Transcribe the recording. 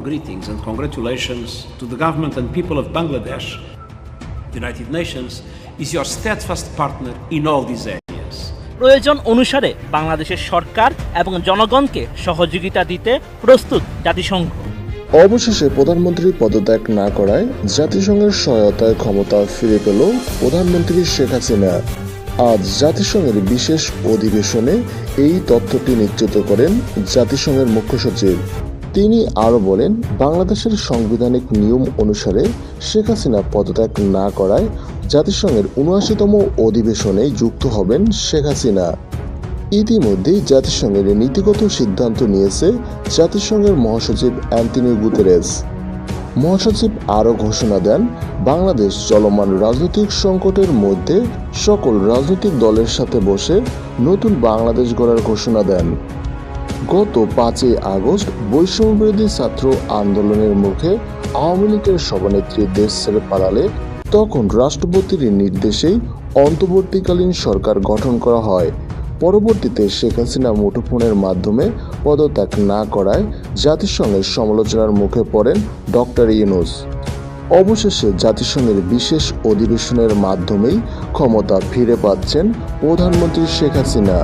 greetings and congratulations to the government and people of Bangladesh. The United Nations is your steadfast partner in all these areas. প্রয়োজন অনুসারে বাংলাদেশের সরকার এবং জনগণকে সহযোগিতা দিতে প্রস্তুত জাতিসংঘ। অবশেষে প্রধানমন্ত্রী পদত্যাগ না করায় জাতিসংঘের সহায়তায় ক্ষমতা ফিরে পেল প্রধানমন্ত্রী শেখ হাসিনা। আজ জাতিসংঘের বিশেষ অধিবেশনে এই তথ্যটি নিশ্চিত করেন জাতিসংঘের মুখ্য সচিব। তিনি আরও বলেন, বাংলাদেশের সাংবিধানিক নিয়ম অনুসারে শেখ হাসিনা পদত্যাগ না করায় জাতিসংঘের ৭৯তম অধিবেশনে যুক্ত হবেন শেখ হাসিনা। ইতিমধ্যেই জাতিসংঘের নীতিগত সিদ্ধান্ত নিয়েছে জাতিসংঘের মহাসচিব অ্যান্টনিও গুতেরেস। মহাসচিব আরও ঘোষণা দেন, বাংলাদেশ চলমান রাজনৈতিক সংকটের মধ্যে সকল রাজনৈতিক দলের সাথে বসে নতুন বাংলাদেশ গড়ার ঘোষণা দেন। গত ৫ই আগস্ট বৈষম্যবিরোধী ছাত্র আন্দোলনের মুখে আওয়ামী লীগের সভানেত্রী দেশ ছেড়ে পালালে তখন রাষ্ট্রপতির নির্দেশেই অন্তর্বর্তীকালীন সরকার গঠন করা হয়। পরবর্তীতে শেখ হাসিনা মুঠোফোনের মাধ্যমে পদত্যাগ না করায় জাতিসংঘের সমালোচনার মুখে পড়েন ডক্টর ইউনূস। অবশেষে জাতিসংঘের বিশেষ অধিবেশনের মাধ্যমেই ক্ষমতা ফিরে পাচ্ছেন প্রধানমন্ত্রী শেখ হাসিনা।